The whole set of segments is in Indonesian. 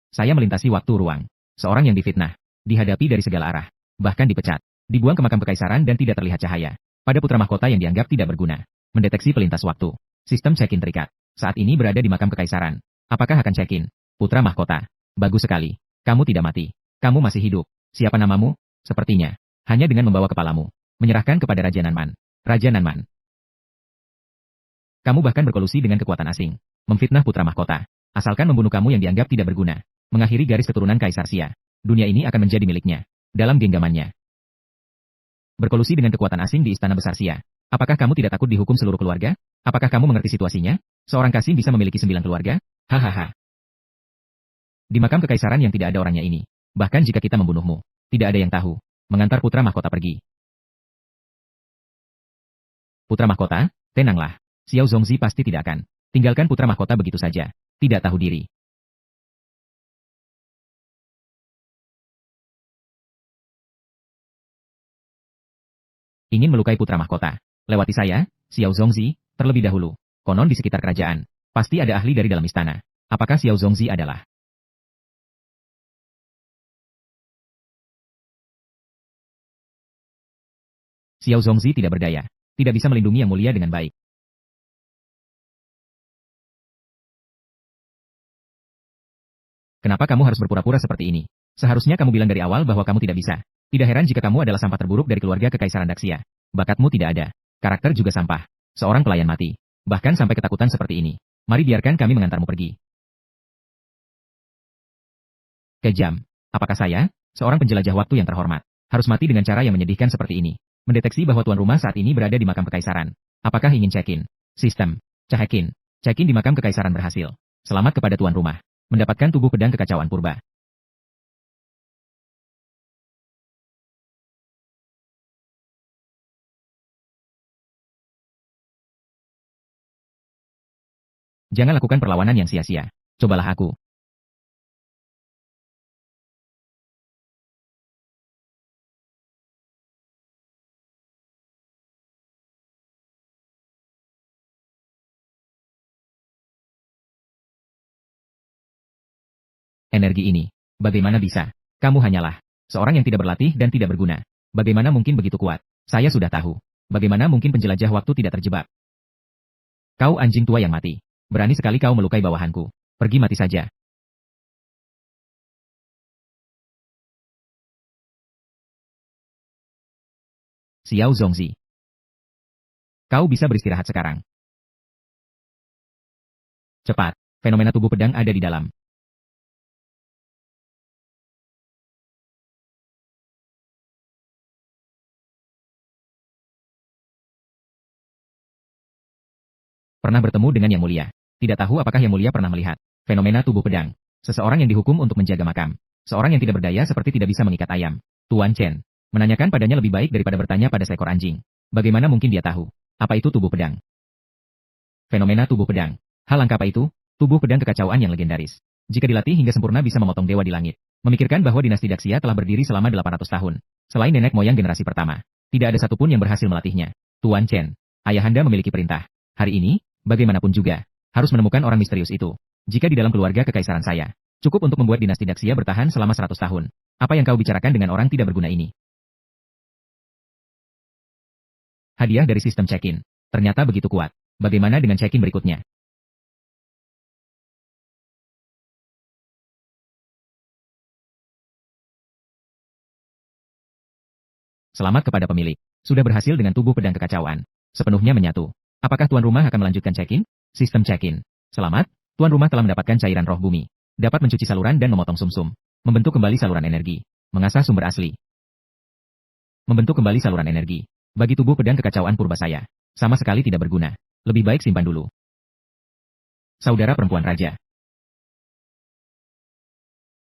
Saya melintasi waktu ruang. Seorang yang difitnah, dihadapi dari segala arah, bahkan dipecat, dibuang ke makam kekaisaran dan tidak terlihat cahaya. Pada putra mahkota yang dianggap tidak berguna. Mendeteksi pelintas waktu. Sistem check-in terikat. Saat ini berada di makam kekaisaran. Apakah akan check-in? Putra mahkota. Bagus sekali. Kamu tidak mati. Kamu masih hidup. Siapa namamu? Sepertinya. Hanya dengan membawa kepalamu. Menyerahkan kepada Raja Nanman. Raja Nanman. Kamu bahkan berkolusi dengan kekuatan asing. Memfitnah putra mahkota. Asalkan membunuh kamu yang dianggap tidak berguna. Mengakhiri garis keturunan Kaisar Xia. Dunia ini akan menjadi miliknya. Dalam genggamannya. Berkolusi dengan kekuatan asing di Istana Besar Xia. Apakah kamu tidak takut dihukum seluruh keluarga? Apakah kamu mengerti situasinya? Seorang Kasim bisa memiliki 9 keluarga? Hahaha. Di makam kekaisaran yang tidak ada orangnya ini. Bahkan jika kita membunuhmu, tidak ada yang tahu. Mengantar putra mahkota pergi. Putra mahkota, tenanglah. Xiao Zongzi pasti tidak akan tinggalkan putra mahkota begitu saja. Tidak tahu diri. Ingin melukai putra mahkota. Lewati saya, Xiao Zongzi, terlebih dahulu. Konon di sekitar kerajaan. Pasti ada ahli dari dalam istana. Apakah Xiao Zongzi adalah? Xiao Zongzi tidak berdaya. Tidak bisa melindungi yang mulia dengan baik. Kenapa kamu harus berpura-pura seperti ini? Seharusnya kamu bilang dari awal bahwa kamu tidak bisa. Tidak heran jika kamu adalah sampah terburuk dari keluarga kekaisaran Daxia. Bakatmu tidak ada. Karakter juga sampah. Seorang pelayan mati. Bahkan sampai ketakutan seperti ini. Mari biarkan kami mengantarmu pergi. Kejam. Apakah saya, seorang penjelajah waktu yang terhormat, harus mati dengan cara yang menyedihkan seperti ini? Mendeteksi bahwa tuan rumah saat ini berada di makam kekaisaran. Apakah ingin check-in? Sistem. Check-in. Check-in di makam kekaisaran berhasil. Selamat kepada tuan rumah. Mendapatkan tubuh pedang kekacauan purba. Jangan lakukan perlawanan yang sia-sia. Cobalah aku. Energi ini. Bagaimana bisa? Kamu hanyalah seorang yang tidak berlatih dan tidak berguna. Bagaimana mungkin begitu kuat? Saya sudah tahu. Bagaimana mungkin penjelajah waktu tidak terjebak? Kau anjing tua yang mati. Berani sekali kau melukai bawahanku. Pergi mati saja. Xiao Zongzi. Kau bisa beristirahat sekarang. Cepat. Fenomena tubuh pedang ada di dalam. Pernah bertemu dengan Yang Mulia. Tidak tahu apakah Yang Mulia pernah melihat fenomena tubuh pedang. Seseorang yang dihukum untuk menjaga makam. Seorang yang tidak berdaya seperti tidak bisa mengikat ayam. Tuan Chen. Menanyakan padanya lebih baik daripada bertanya pada seekor anjing. Bagaimana mungkin dia tahu? Apa itu tubuh pedang? Fenomena tubuh pedang. Hal langka apa itu? Tubuh pedang kekacauan yang legendaris. Jika dilatih hingga sempurna bisa memotong dewa di langit. Memikirkan bahwa dinasti Daxia telah berdiri selama 800 tahun. Selain nenek moyang generasi pertama. Tidak ada satupun yang berhasil melatihnya. Tuan Chen. Ayahanda memiliki perintah. Hari ini, bagaimanapun juga, harus menemukan orang misterius itu. Jika di dalam keluarga kekaisaran saya, cukup untuk membuat dinasti Daxia bertahan selama 100 tahun. Apa yang kau bicarakan dengan orang tidak berguna ini? Hadiah dari sistem check-in. Ternyata begitu kuat. Bagaimana dengan check-in berikutnya? Selamat kepada pemilik. Sudah berhasil dengan tubuh pedang kekacauan. Sepenuhnya menyatu. Apakah tuan rumah akan melanjutkan check-in? Sistem check-in. Selamat, tuan rumah telah mendapatkan cairan roh bumi. Dapat mencuci saluran dan memotong sumsum. Membentuk kembali saluran energi. Mengasah sumber asli. Membentuk kembali saluran energi. Bagi tubuh pedang kekacauan purba saya. Sama sekali tidak berguna. Lebih baik simpan dulu. Saudara perempuan raja.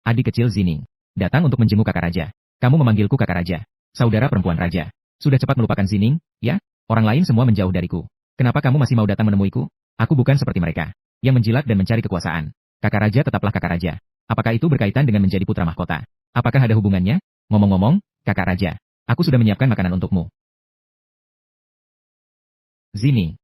Adik kecil Zining. Datang untuk menjenguk kakak raja. Kamu memanggilku kakak raja. Saudara perempuan raja. Sudah cepat melupakan Zining, ya? Orang lain semua menjauh dariku. Kenapa kamu masih mau datang menemuiku? Aku bukan seperti mereka. Yang menjilat dan mencari kekuasaan. Kakak raja tetaplah kakak raja. Apakah itu berkaitan dengan menjadi putra mahkota? Apakah ada hubungannya? Ngomong-ngomong, kakak raja. Aku sudah menyiapkan makanan untukmu. Zining.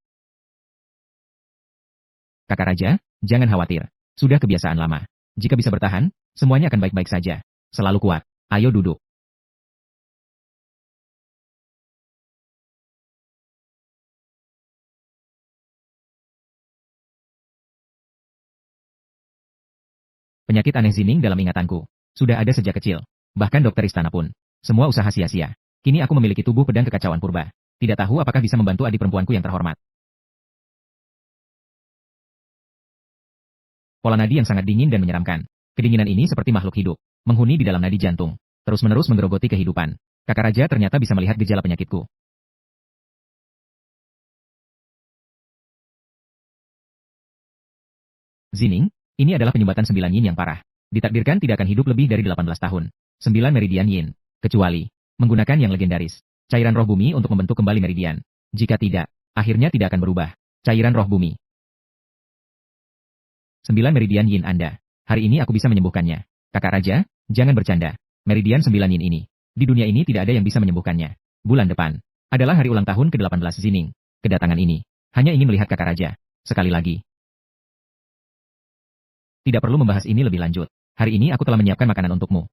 Kakak raja, jangan khawatir. Sudah kebiasaan lama. Jika bisa bertahan, semuanya akan baik-baik saja. Selalu kuat. Ayo duduk. Penyakit aneh Zining dalam ingatanku. Sudah ada sejak kecil. Bahkan dokter istana pun. Semua usaha sia-sia. Kini aku memiliki tubuh pedang kekacauan purba. Tidak tahu apakah bisa membantu adik perempuanku yang terhormat. Pola nadi yang sangat dingin dan menyeramkan. Kedinginan ini seperti makhluk hidup. Menghuni di dalam nadi jantung. Terus-menerus menggerogoti kehidupan. Kakak Raja ternyata bisa melihat gejala penyakitku. Zining, ini adalah penyumbatan 9 yin yang parah. Ditakdirkan tidak akan hidup lebih dari 18 tahun. 9 meridian yin. Kecuali, menggunakan yang legendaris. Cairan roh bumi untuk membentuk kembali meridian. Jika tidak, akhirnya tidak akan berubah. Cairan roh bumi. 9 meridian yin Anda. Hari ini aku bisa menyembuhkannya. Kakak Raja, jangan bercanda. Meridian 9 yin ini. Di dunia ini tidak ada yang bisa menyembuhkannya. Bulan depan adalah hari ulang tahun ke-18 Zining. Kedatangan ini hanya ingin melihat kakak Raja. Sekali lagi. Tidak perlu membahas ini lebih lanjut. Hari ini aku telah menyiapkan makanan untukmu.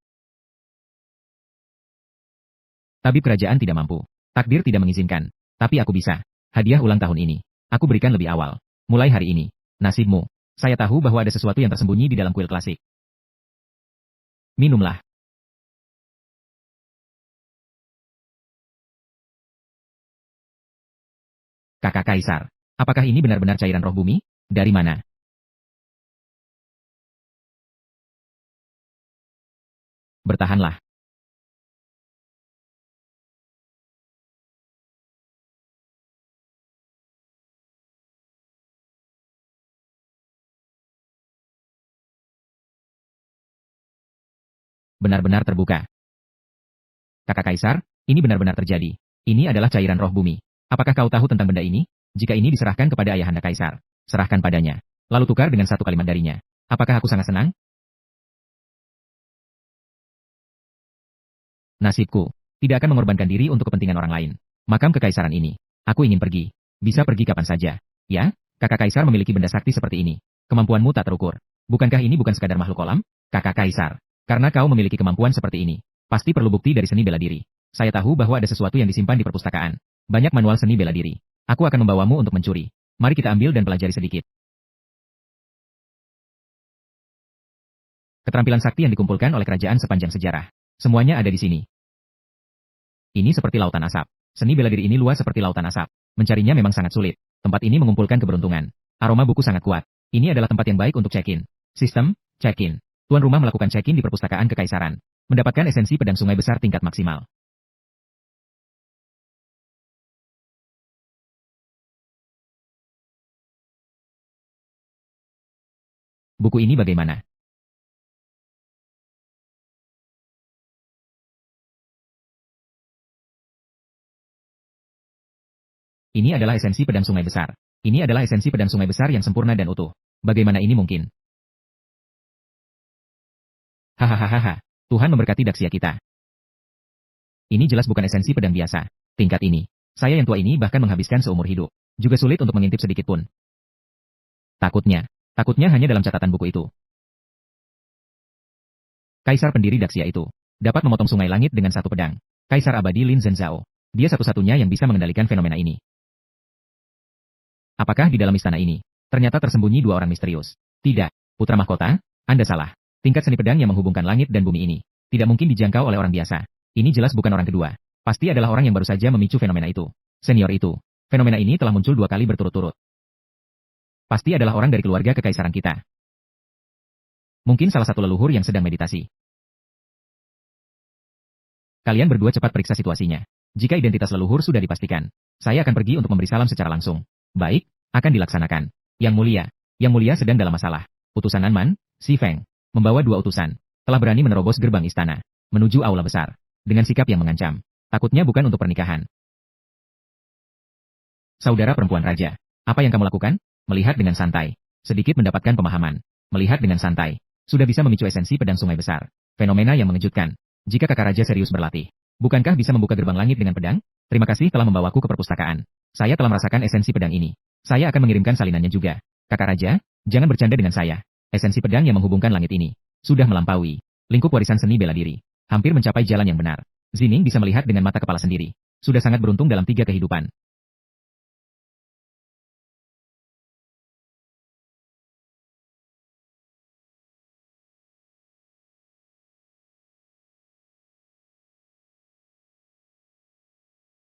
Tabib kerajaan tidak mampu. Takdir tidak mengizinkan. Tapi aku bisa. Hadiah ulang tahun ini. Aku berikan lebih awal. Mulai hari ini. Nasibmu. Saya tahu bahwa ada sesuatu yang tersembunyi di dalam kuil klasik. Minumlah. Kakak Kaisar. Apakah ini benar-benar cairan roh bumi? Dari mana? Bertahanlah. Benar-benar terbuka. Kakak Kaisar, ini benar-benar terjadi. Ini adalah cairan roh bumi. Apakah kau tahu tentang benda ini? Jika ini diserahkan kepada ayahanda Kaisar, serahkan padanya. Lalu tukar dengan satu kalimat darinya. Apakah aku sangat senang? Nasibku. Tidak akan mengorbankan diri untuk kepentingan orang lain. Makam kekaisaran ini. Aku ingin pergi. Bisa pergi kapan saja. Ya, kakak Kaisar memiliki benda sakti seperti ini. Kemampuanmu tak terukur. Bukankah ini bukan sekadar makhluk kolam? Kakak Kaisar. Karena kau memiliki kemampuan seperti ini. Pasti perlu bukti dari seni bela diri. Saya tahu bahwa ada sesuatu yang disimpan di perpustakaan. Banyak manual seni bela diri. Aku akan membawamu untuk mencuri. Mari kita ambil dan pelajari sedikit. Keterampilan sakti yang dikumpulkan oleh kerajaan sepanjang sejarah. Semuanya ada di sini. Ini seperti lautan asap. Seni bela diri ini luas seperti lautan asap. Mencarinya memang sangat sulit. Tempat ini mengumpulkan keberuntungan. Aroma buku sangat kuat. Ini adalah tempat yang baik untuk check-in. Sistem, check-in. Tuan rumah melakukan check-in di perpustakaan kekaisaran. Mendapatkan esensi pedang sungai besar tingkat maksimal. Buku ini bagaimana? Ini adalah esensi pedang sungai besar. Ini adalah esensi pedang sungai besar yang sempurna dan utuh. Bagaimana ini mungkin? Hahaha. Tuhan memberkati daksia kita. Ini jelas bukan esensi pedang biasa. Tingkat ini. Saya yang tua ini bahkan menghabiskan seumur hidup. Juga sulit untuk mengintip sedikit pun. Takutnya hanya dalam catatan buku itu. Kaisar pendiri daksia itu dapat memotong sungai langit dengan satu pedang. Kaisar abadi Lin Zhenzhao. Dia satu-satunya yang bisa mengendalikan fenomena ini. Apakah di dalam istana ini ternyata tersembunyi dua orang misterius? Tidak, putra mahkota, Anda salah. Tingkat seni pedang yang menghubungkan langit dan bumi ini tidak mungkin dijangkau oleh orang biasa. Ini jelas bukan orang kedua. Pasti adalah orang yang baru saja memicu fenomena itu. Senior itu. Fenomena ini telah muncul 2 kali berturut-turut. Pasti adalah orang dari keluarga kekaisaran kita. Mungkin salah satu leluhur yang sedang meditasi. Kalian berdua cepat periksa situasinya. Jika identitas leluhur sudah dipastikan, saya akan pergi untuk memberi salam secara langsung. Baik, akan dilaksanakan. Yang mulia sedang dalam masalah. Utusan Anman, Si Feng, membawa 2 utusan, telah berani menerobos gerbang istana, menuju aula besar, dengan sikap yang mengancam. Takutnya bukan untuk pernikahan. Saudara perempuan raja, apa yang kamu lakukan? Melihat dengan santai, sedikit mendapatkan pemahaman. Melihat dengan santai, sudah bisa memicu esensi pedang sungai besar. Fenomena yang mengejutkan. Jika kakak raja serius berlatih, bukankah bisa membuka gerbang langit dengan pedang? Terima kasih telah membawaku ke perpustakaan. Saya telah merasakan esensi pedang ini. Saya akan mengirimkan salinannya juga. Kakak raja, jangan bercanda dengan saya. Esensi pedang yang menghubungkan langit ini sudah melampaui lingkup warisan seni bela diri, hampir mencapai jalan yang benar. Zining bisa melihat dengan mata kepala sendiri. Sudah sangat beruntung dalam 3 kehidupan.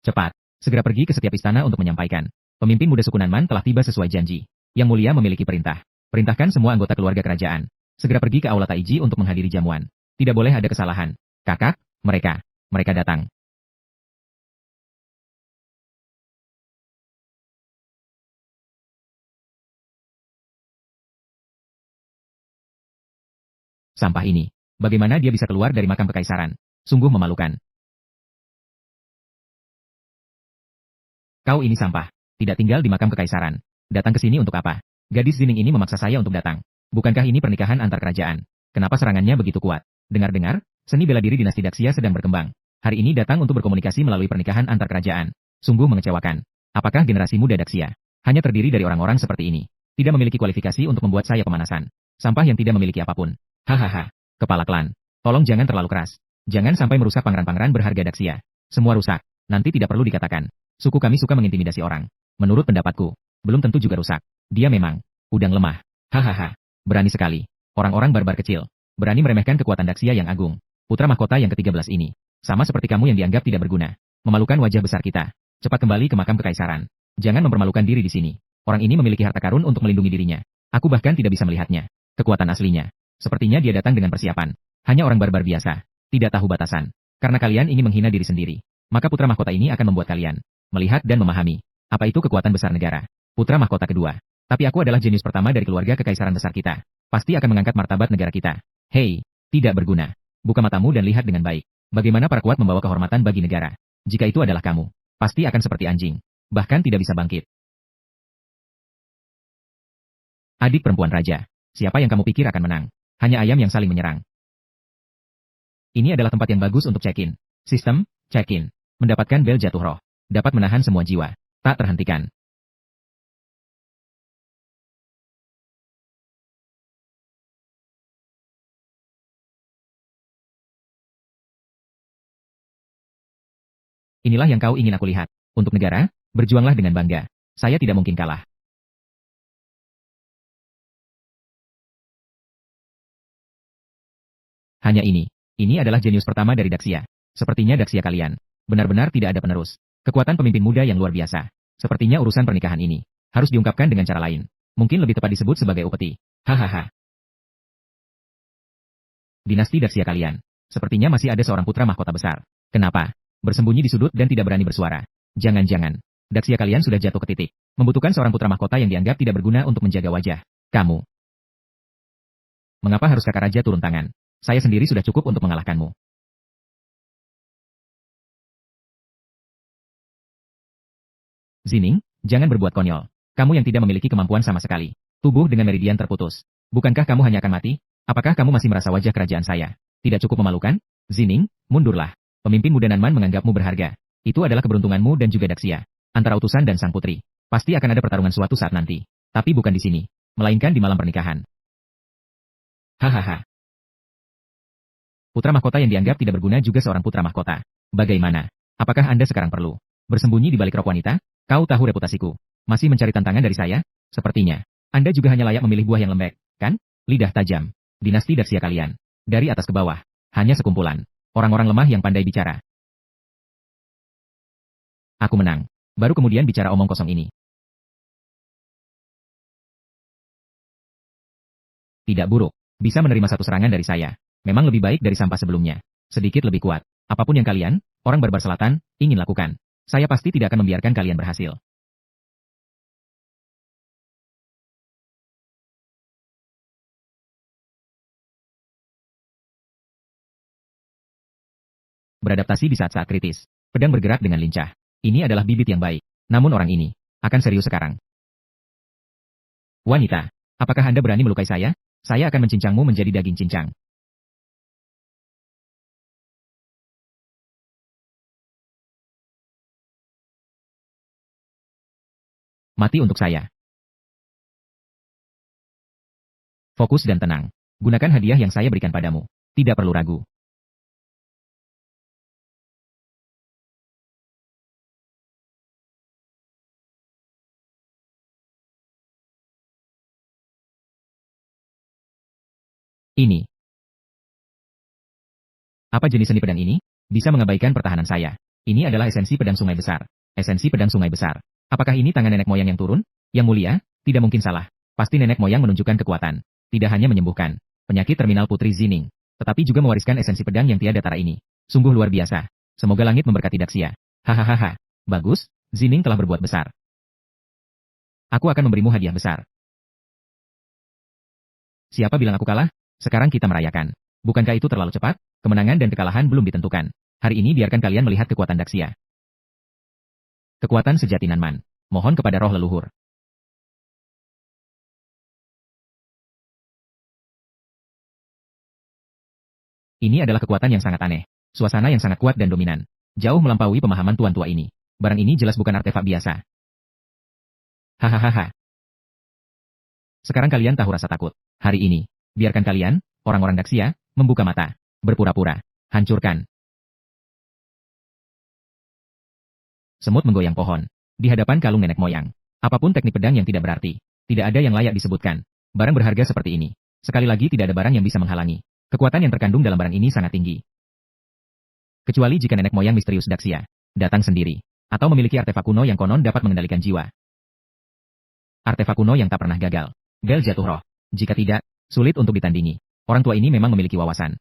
Cepat, segera pergi ke setiap istana untuk menyampaikan. Pemimpin muda suku Nanman telah tiba sesuai janji. Yang mulia memiliki perintah. Perintahkan semua anggota keluarga kerajaan. Segera pergi ke Aula Taiji untuk menghadiri jamuan. Tidak boleh ada kesalahan. Kakak, mereka datang. Sampah ini. Bagaimana dia bisa keluar dari makam kekaisaran? Sungguh memalukan. Kau ini sampah. Tidak tinggal di makam kekaisaran. Datang ke sini untuk apa? Gadis Zining ini memaksa saya untuk datang. Bukankah ini pernikahan antar kerajaan? Kenapa serangannya begitu kuat? Dengar-dengar, seni bela diri dinasti Daxia sedang berkembang. Hari ini datang untuk berkomunikasi melalui pernikahan antar kerajaan. Sungguh mengecewakan. Apakah generasi muda Daxia hanya terdiri dari orang-orang seperti ini? Tidak memiliki kualifikasi untuk membuat saya pemanasan. Sampah yang tidak memiliki apapun. Hahaha. Kepala klan. Tolong jangan terlalu keras. Jangan sampai merusak pangeran-pangeran berharga Daxia. Semua rusak. Nanti tidak perlu dikatakan. Suku kami suka mengintimidasi orang. Menurut pendapatku, belum tentu juga rusak. Dia memang udang lemah. Hahaha. Berani sekali. Orang-orang barbar kecil. Berani meremehkan kekuatan Daxia yang agung. Putra mahkota yang ke-13 ini. Sama seperti kamu yang dianggap tidak berguna. Memalukan wajah besar kita. Cepat kembali ke makam kekaisaran. Jangan mempermalukan diri di sini. Orang ini memiliki harta karun untuk melindungi dirinya. Aku bahkan tidak bisa melihatnya. Kekuatan aslinya. Sepertinya dia datang dengan persiapan. Hanya orang barbar biasa. Tidak tahu batasan. Karena kalian ingin menghina diri sendiri. Maka putra mahkota ini akan membuat kalian melihat dan memahami. Apa itu kekuatan besar negara? Putra mahkota kedua. Tapi aku adalah jenius pertama dari keluarga kekaisaran besar kita. Pasti akan mengangkat martabat negara kita. Hei, tidak berguna. Buka matamu dan lihat dengan baik. Bagaimana para kuat membawa kehormatan bagi negara. Jika itu adalah kamu, pasti akan seperti anjing. Bahkan tidak bisa bangkit. Adik perempuan raja. Siapa yang kamu pikir akan menang? Hanya ayam yang saling menyerang. Ini adalah tempat yang bagus untuk check-in. Sistem, check-in. Mendapatkan bel jatuh roh. Dapat menahan semua jiwa. Tak terhentikan. Inilah yang kau ingin aku lihat. Untuk negara, berjuanglah dengan bangga. Saya tidak mungkin kalah. Hanya ini. Ini adalah jenius pertama dari Daxia. Sepertinya Daxia kalian. Benar-benar tidak ada penerus. Kekuatan pemimpin muda yang luar biasa. Sepertinya urusan pernikahan ini harus diungkapkan dengan cara lain. Mungkin lebih tepat disebut sebagai upeti. Hahaha. Dinasti Daxia kalian. Sepertinya masih ada seorang putra mahkota besar. Kenapa? Bersembunyi di sudut dan tidak berani bersuara. Jangan-jangan. Daxia kalian sudah jatuh ke titik. Membutuhkan seorang putra mahkota yang dianggap tidak berguna untuk menjaga wajah. Kamu. Mengapa harus kakak raja turun tangan? Saya sendiri sudah cukup untuk mengalahkanmu. Zining, jangan berbuat konyol. Kamu yang tidak memiliki kemampuan sama sekali. Tubuh dengan meridian terputus. Bukankah kamu hanya akan mati? Apakah kamu masih merasa wajah kerajaan saya tidak cukup memalukan? Zining, mundurlah. Pemimpin muda Nanman menganggapmu berharga. Itu adalah keberuntunganmu dan juga Daxia. Antara utusan dan sang putri. Pasti akan ada pertarungan suatu saat nanti. Tapi bukan di sini. Melainkan di malam pernikahan. Hahaha. Putra mahkota yang dianggap tidak berguna juga seorang putra mahkota. Bagaimana? Apakah Anda sekarang perlu bersembunyi di balik rok wanita? Kau tahu reputasiku. Masih mencari tantangan dari saya? Sepertinya. Anda juga hanya layak memilih buah yang lembek, kan? Lidah tajam. Dinasti Daxia kalian. Dari atas ke bawah. Hanya sekumpulan. Orang-orang lemah yang pandai bicara. Aku menang. Baru kemudian bicara omong kosong ini. Tidak buruk. Bisa menerima satu serangan dari saya. Memang lebih baik dari sampah sebelumnya. Sedikit lebih kuat. Apapun yang kalian, orang barbar selatan, ingin lakukan. Saya pasti tidak akan membiarkan kalian berhasil. Beradaptasi di saat-saat kritis. Pedang bergerak dengan lincah. Ini adalah bibit yang baik. Namun orang ini akan serius sekarang. Wanita, apakah Anda berani melukai saya? Saya akan mencincangmu menjadi daging cincang. Mati untuk saya. Fokus dan tenang. Gunakan hadiah yang saya berikan padamu. Tidak perlu ragu. Ini. Apa jenis seni pedang ini? Bisa mengabaikan pertahanan saya. Ini adalah esensi pedang sungai besar. Esensi pedang sungai besar. Apakah ini tangan nenek moyang yang turun? Yang mulia, tidak mungkin salah. Pasti nenek moyang menunjukkan kekuatan. Tidak hanya menyembuhkan penyakit terminal Putri Zining, tetapi juga mewariskan esensi pedang yang tiada tara ini. Sungguh luar biasa. Semoga langit memberkati Daxia. Hahaha. Bagus, Zining telah berbuat besar. Aku akan memberimu hadiah besar. Siapa bilang aku kalah? Sekarang kita merayakan. Bukankah itu terlalu cepat? Kemenangan dan kekalahan belum ditentukan. Hari ini biarkan kalian melihat kekuatan Daxia. Kekuatan sejati Nanman. Mohon kepada roh leluhur. Ini adalah kekuatan yang sangat aneh. Suasana yang sangat kuat dan dominan. Jauh melampaui pemahaman tuan tua ini. Barang ini jelas bukan artefak biasa. Hahaha. Sekarang kalian tahu rasa takut. Hari ini, biarkan kalian, orang-orang Daxia, membuka mata. Berpura-pura. Hancurkan. Semut menggoyang pohon. Di hadapan kalung nenek moyang. Apapun teknik pedang yang tidak berarti. Tidak ada yang layak disebutkan. Barang berharga seperti ini. Sekali lagi tidak ada barang yang bisa menghalangi. Kekuatan yang terkandung dalam barang ini sangat tinggi. Kecuali jika nenek moyang misterius Daxia datang sendiri. Atau memiliki artefak kuno yang konon dapat mengendalikan jiwa. Artefak kuno yang tak pernah gagal. Bel jatuh roh. Jika tidak, sulit untuk ditandingi. Orang tua ini memang memiliki wawasan.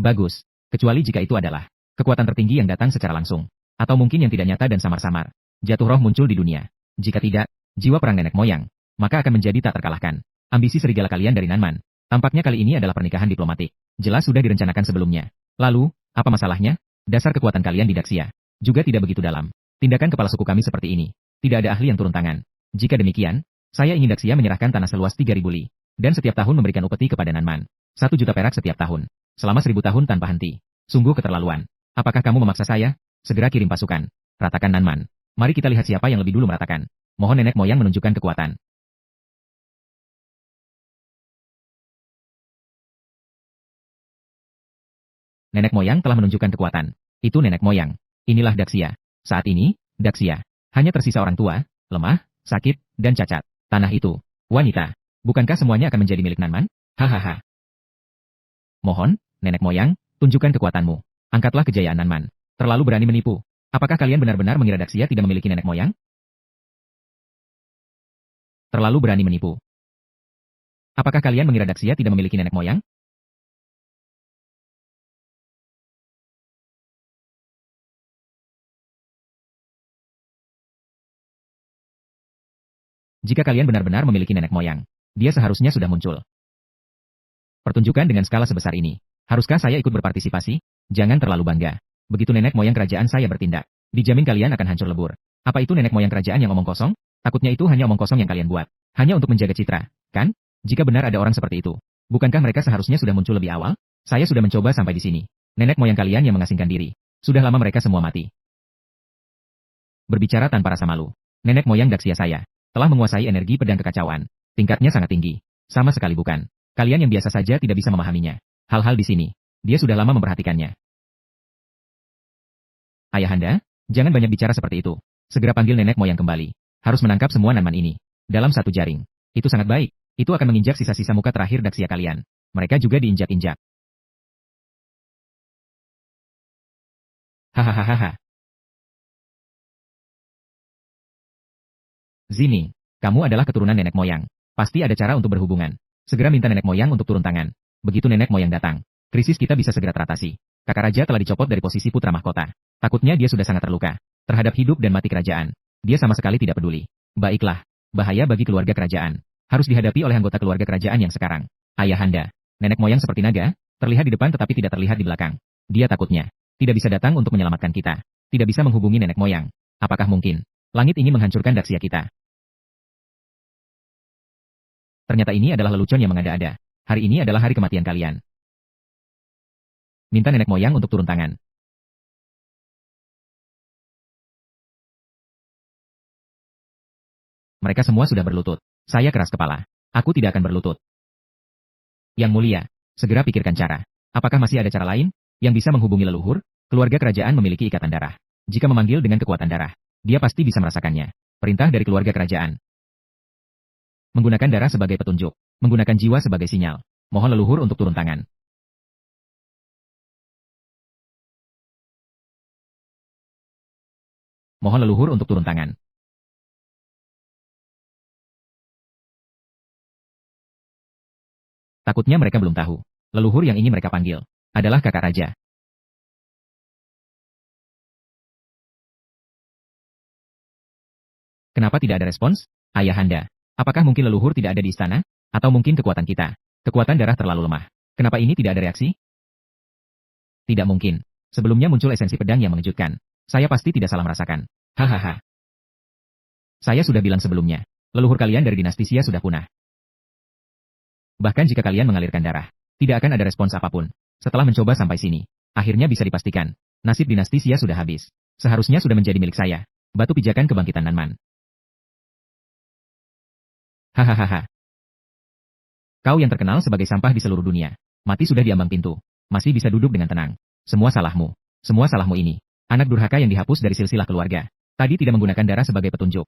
Bagus. Kecuali jika itu adalah kekuatan tertinggi yang datang secara langsung. Atau mungkin yang tidak nyata dan samar-samar. Jatuh roh muncul di dunia. Jika tidak, jiwa perang nenek moyang, maka akan menjadi tak terkalahkan. Ambisi serigala kalian dari Nanman. Tampaknya kali ini adalah pernikahan diplomatik. Jelas sudah direncanakan sebelumnya. Lalu, apa masalahnya? Dasar kekuatan kalian di Daxia juga tidak begitu dalam. Tindakan kepala suku kami seperti ini. Tidak ada ahli yang turun tangan. Jika demikian, saya ingin Daxia menyerahkan tanah seluas 3.000 li. Dan setiap tahun memberikan upeti kepada Nanman. 1 juta perak setiap tahun. Selama 1.000 tahun tanpa henti. Sungguh keterlaluan. Apakah kamu memaksa saya? Segera kirim pasukan. Ratakan Nanman. Mari kita lihat siapa yang lebih dulu meratakan. Mohon nenek moyang menunjukkan kekuatan. Nenek moyang telah menunjukkan kekuatan. Itu nenek moyang. Inilah Daxia. Saat ini, Daxia hanya tersisa orang tua, lemah, sakit, dan cacat. Tanah itu, wanita. Bukankah semuanya akan menjadi milik Nanman? Hahaha. Mohon, nenek moyang, tunjukkan kekuatanmu. Angkatlah kejayaan Nanman. Terlalu berani menipu. Apakah kalian benar-benar mengira Daxia tidak memiliki nenek moyang? Terlalu berani menipu. Apakah kalian mengira Daxia tidak memiliki nenek moyang? Jika kalian benar-benar memiliki nenek moyang, dia seharusnya sudah muncul. Pertunjukan dengan skala sebesar ini. Haruskah saya ikut berpartisipasi? Jangan terlalu bangga. Begitu nenek moyang kerajaan saya bertindak, dijamin kalian akan hancur lebur. Apa itu nenek moyang kerajaan yang omong kosong? Takutnya itu hanya omong kosong yang kalian buat. Hanya untuk menjaga citra, kan? Jika benar ada orang seperti itu, bukankah mereka seharusnya sudah muncul lebih awal? Saya sudah mencoba sampai di sini. Nenek moyang kalian yang mengasingkan diri. Sudah lama mereka semua mati. Berbicara tanpa rasa malu. Nenek moyang Daxia saya telah menguasai energi pedang kekacauan. Tingkatnya sangat tinggi. Sama sekali bukan. Kalian yang biasa saja tidak bisa memahaminya. Hal-hal di sini. Dia sudah lama memperhatikannya. Ayahanda, jangan banyak bicara seperti itu. Segera panggil nenek moyang kembali. Harus menangkap semua Nanman ini. Dalam satu jaring. Itu sangat baik. Itu akan menginjak sisa-sisa muka terakhir Daxia kalian. Mereka juga diinjak-injak. Hahaha. Zining, kamu adalah keturunan nenek moyang. Pasti ada cara untuk berhubungan. Segera minta nenek moyang untuk turun tangan. Begitu nenek moyang datang, krisis kita bisa segera teratasi. Kakak raja telah dicopot dari posisi putra mahkota. Takutnya dia sudah sangat terluka terhadap hidup dan mati kerajaan. Dia sama sekali tidak peduli. Baiklah, bahaya bagi keluarga kerajaan. Harus dihadapi oleh anggota keluarga kerajaan yang sekarang. Ayahanda, nenek moyang seperti naga, terlihat di depan tetapi tidak terlihat di belakang. Dia takutnya tidak bisa datang untuk menyelamatkan kita. Tidak bisa menghubungi nenek moyang. Apakah mungkin langit ini menghancurkan Daxia kita? Ternyata ini adalah lelucon yang mengada-ada. Hari ini adalah hari kematian kalian. Minta nenek moyang untuk turun tangan. Mereka semua sudah berlutut. Saya keras kepala. Aku tidak akan berlutut. Yang mulia, segera pikirkan cara. Apakah masih ada cara lain yang bisa menghubungi leluhur? Keluarga kerajaan memiliki ikatan darah. Jika memanggil dengan kekuatan darah, dia pasti bisa merasakannya. Perintah dari keluarga kerajaan. Menggunakan darah sebagai petunjuk. Menggunakan jiwa sebagai sinyal. Mohon leluhur untuk turun tangan. Mohon leluhur untuk turun tangan. Takutnya mereka belum tahu. Leluhur yang ingin mereka panggil adalah kakak raja. Kenapa tidak ada respons? Ayahanda, apakah mungkin leluhur tidak ada di istana? Atau mungkin kekuatan kita? Kekuatan darah terlalu lemah. Kenapa ini tidak ada reaksi? Tidak mungkin. Sebelumnya muncul esensi pedang yang mengejutkan. Saya pasti tidak salah merasakan. Hahaha. Saya sudah bilang sebelumnya. Leluhur kalian dari dinasti Xia sudah punah. Bahkan jika kalian mengalirkan darah, tidak akan ada respons apapun. Setelah mencoba sampai sini, akhirnya bisa dipastikan, nasib dinasti Xia sudah habis. Seharusnya sudah menjadi milik saya. Batu pijakan kebangkitan Nanman. Hahaha. Kau yang terkenal sebagai sampah di seluruh dunia. Mati sudah diambang pintu. Masih bisa duduk dengan tenang. Semua salahmu. Semua salahmu ini. Anak durhaka yang dihapus dari silsilah keluarga. Tadi tidak menggunakan darah sebagai petunjuk.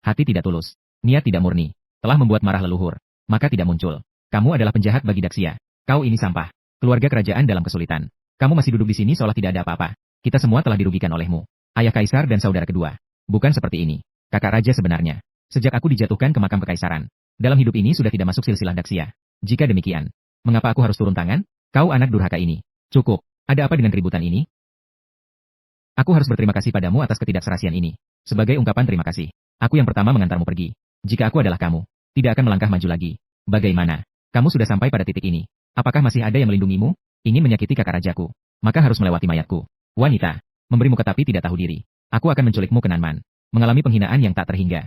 Hati tidak tulus. Niat tidak murni. Telah membuat marah leluhur. Maka tidak muncul. Kamu adalah penjahat bagi Daxia. Kau ini sampah. Keluarga kerajaan dalam kesulitan. Kamu masih duduk di sini seolah tidak ada apa-apa. Kita semua telah dirugikan olehmu. Ayah kaisar dan saudara kedua. Bukan seperti ini. Kakak raja sebenarnya. Sejak aku dijatuhkan ke makam kekaisaran. Dalam hidup ini sudah tidak masuk silsilah Daxia. Jika demikian, mengapa aku harus turun tangan? Kau anak durhaka ini. Cukup. Ada apa dengan keributan ini? Aku harus berterima kasih padamu atas ketidakserasian ini. Sebagai ungkapan terima kasih, aku yang pertama mengantarmu pergi. Jika aku adalah kamu, tidak akan melangkah maju lagi. Bagaimana? Kamu sudah sampai pada titik ini. Apakah masih ada yang melindungimu? Ingin menyakiti kakak rajaku, maka harus melewati mayatku. Wanita, memberi muka tapi tidak tahu diri. Aku akan menculikmu ke Nanman. Mengalami penghinaan yang tak terhingga.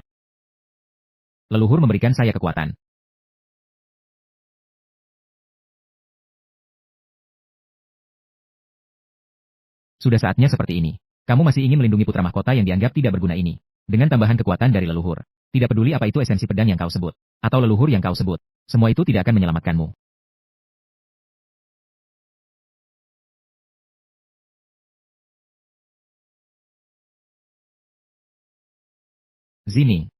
Leluhur memberikan saya kekuatan. Sudah saatnya seperti ini. Kamu masih ingin melindungi putra mahkota yang dianggap tidak berguna ini. Dengan tambahan kekuatan dari leluhur. Tidak peduli apa itu esensi pedang yang kau sebut. Atau leluhur yang kau sebut. Semua itu tidak akan menyelamatkanmu. Zining.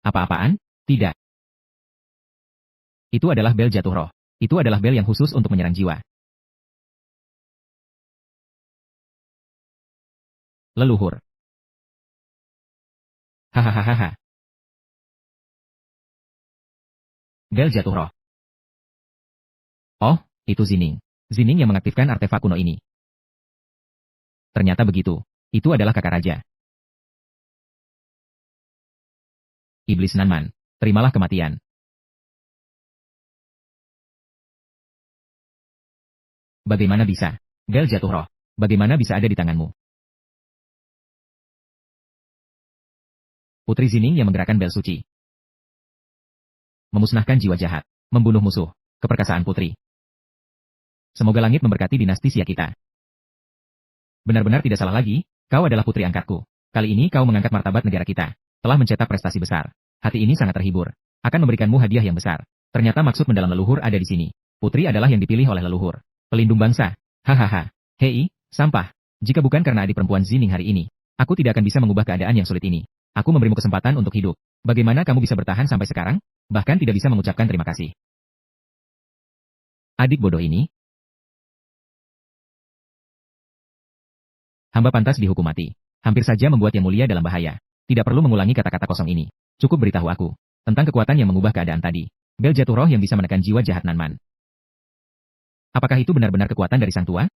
Apa-apaan? Tidak. Itu adalah bel jatuh roh. Itu adalah bel yang khusus untuk menyerang jiwa. Leluhur. Hahaha. Bel jatuh roh. Oh, itu Zining. Zining yang mengaktifkan artefak kuno ini. Ternyata begitu. Itu adalah kakak raja. Iblis Nanman. Terimalah kematian. Bagaimana bisa? Bel jatuh roh. Bagaimana bisa ada di tanganmu? Putri Zining yang menggerakkan bel suci. Memusnahkan jiwa jahat. Membunuh musuh. Keperkasaan putri. Semoga langit memberkati dinasti Xia kita. Benar-benar tidak salah lagi, kau adalah putri angkatku. Kali ini kau mengangkat martabat negara kita. Telah mencetak prestasi besar. Hati ini sangat terhibur. Akan memberikanmu hadiah yang besar. Ternyata maksud mendalam leluhur ada di sini. Putri adalah yang dipilih oleh leluhur. Pelindung bangsa. Hahaha. Hei, sampah. Jika bukan karena adik perempuan Zining hari ini, aku tidak akan bisa mengubah keadaan yang sulit ini. Aku memberimu kesempatan untuk hidup. Bagaimana kamu bisa bertahan sampai sekarang? Bahkan tidak bisa mengucapkan terima kasih. Adik bodoh ini. Hamba pantas dihukum mati. Hampir saja membuat Yang Mulia dalam bahaya. Tidak perlu mengulangi kata-kata kosong ini. Cukup beritahu aku tentang kekuatan yang mengubah keadaan tadi. Bel jatuh roh yang bisa menekan jiwa jahat Nanman. Apakah itu benar-benar kekuatan dari sang tua?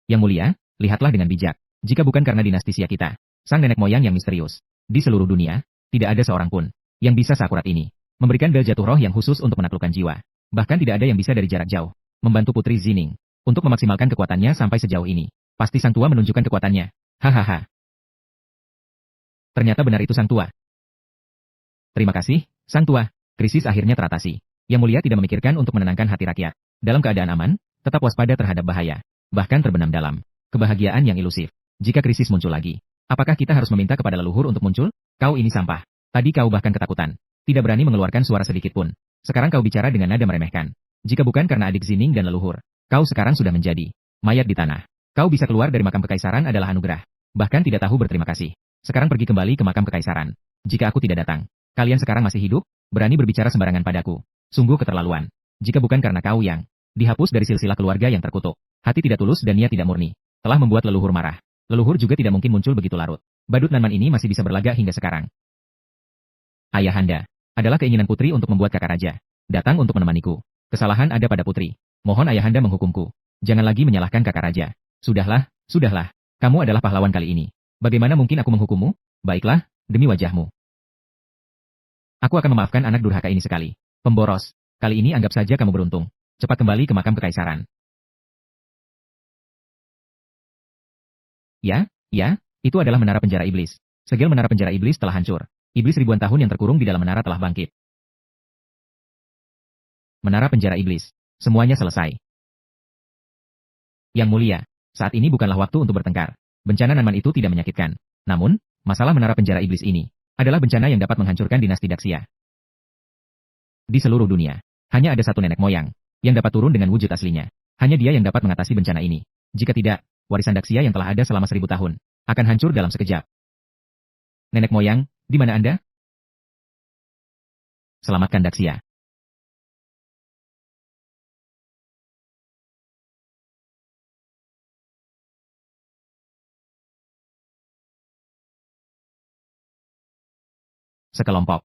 Yang Mulia, lihatlah dengan bijak. Jika bukan karena dinasti Xia kita, sang nenek moyang yang misterius, di seluruh dunia, tidak ada seorang pun yang bisa seakurat ini memberikan bel jatuh roh yang khusus untuk menaklukkan jiwa. Bahkan tidak ada yang bisa dari jarak jauh membantu Putri Zining untuk memaksimalkan kekuatannya sampai sejauh ini. Pasti sang tua menunjukkan kekuatannya. Hahaha. Ternyata benar itu sang tua. Terima kasih, Sang Tua. Krisis akhirnya teratasi. Yang Mulia tidak memikirkan untuk menenangkan hati rakyat. Dalam keadaan aman, tetap waspada terhadap bahaya. Bahkan terbenam dalam kebahagiaan yang ilusif. Jika krisis muncul lagi, apakah kita harus meminta kepada leluhur untuk muncul? Kau ini sampah. Tadi kau bahkan ketakutan. Tidak berani mengeluarkan suara sedikit pun. Sekarang kau bicara dengan nada meremehkan. Jika bukan karena adik Zining dan leluhur, kau sekarang sudah menjadi mayat di tanah. Kau bisa keluar dari makam kekaisaran adalah anugerah. Bahkan tidak tahu berterima kasih. Sekarang pergi kembali ke makam kekaisaran. Jika aku tidak datang, kalian sekarang masih hidup, berani berbicara sembarangan padaku. Sungguh keterlaluan. Jika bukan karena kau yang dihapus dari silsilah keluarga yang terkutuk, hati tidak tulus dan niat tidak murni, telah membuat leluhur marah. Leluhur juga tidak mungkin muncul begitu larut. Badut Nanman ini masih bisa berlaga hingga sekarang. Ayahanda, adalah keinginan putri untuk membuat kakak raja datang untuk menemaniku. Kesalahan ada pada putri. Mohon ayahanda menghukumku. Jangan lagi menyalahkan kakak raja. Sudahlah, sudahlah. Kamu adalah pahlawan kali ini. Bagaimana mungkin aku menghukummu? Baiklah, demi wajahmu. Aku akan memaafkan anak durhaka ini sekali. Pemboros, kali ini anggap saja kamu beruntung. Cepat kembali ke makam kekaisaran. Ya, itu adalah menara penjara iblis. Segel menara penjara iblis telah hancur. Iblis ribuan tahun yang terkurung di dalam menara telah bangkit. Menara penjara iblis. Semuanya selesai. Yang Mulia, saat ini bukanlah waktu untuk bertengkar. Bencana Nanman itu tidak menyakitkan. Namun, masalah menara penjara iblis ini adalah bencana yang dapat menghancurkan dinasti Daxia. Di seluruh dunia, hanya ada satu nenek moyang yang dapat turun dengan wujud aslinya. Hanya dia yang dapat mengatasi bencana ini. Jika tidak, warisan Daxia yang telah ada selama 1000 tahun akan hancur dalam sekejap. Nenek moyang, di mana Anda? Selamatkan Daxia. Sekelompok.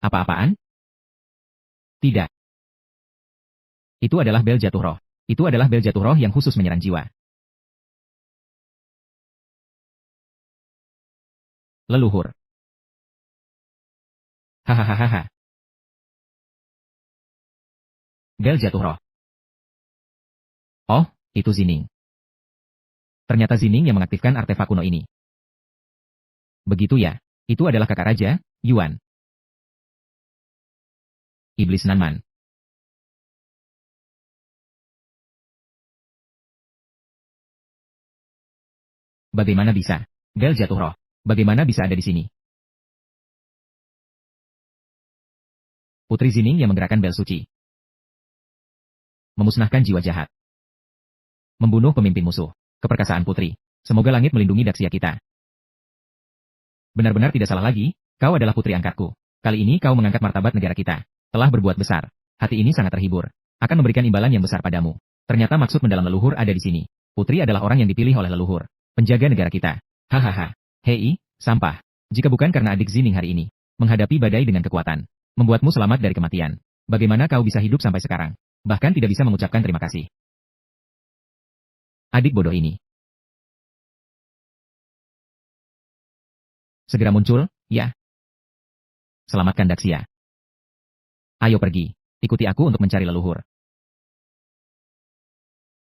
Apa-apaan? Tidak. Itu adalah bel jatuh roh. Itu adalah bel jatuh roh yang khusus menyerang jiwa. Leluhur. Hahaha. Bel jatuh roh. Oh, itu Zining. Ternyata Zining yang mengaktifkan artefak kuno ini. Begitu ya. Itu adalah kakak raja, Yuan. Iblis Nanman. Bagaimana bisa? Bel jatuh roh. Bagaimana bisa ada di sini? Putri Zining yang menggerakkan bel suci. Memusnahkan jiwa jahat. Membunuh pemimpin musuh. Keperkasaan putri. Semoga langit melindungi Daxia kita. Benar-benar tidak salah lagi, kau adalah putri angkatku. Kali ini kau mengangkat martabat negara kita. Telah berbuat besar. Hati ini sangat terhibur. Akan memberikan imbalan yang besar padamu. Ternyata maksud mendalam leluhur ada di sini. Putri adalah orang yang dipilih oleh leluhur. Penjaga negara kita. Hahaha. Hei, sampah. Jika bukan karena adik Zining hari ini, menghadapi badai dengan kekuatan, membuatmu selamat dari kematian. Bagaimana kau bisa hidup sampai sekarang? Bahkan tidak bisa mengucapkan terima kasih. Adik bodoh ini. Segera muncul, ya. Selamatkan Daxia. Ayo pergi. Ikuti aku untuk mencari leluhur.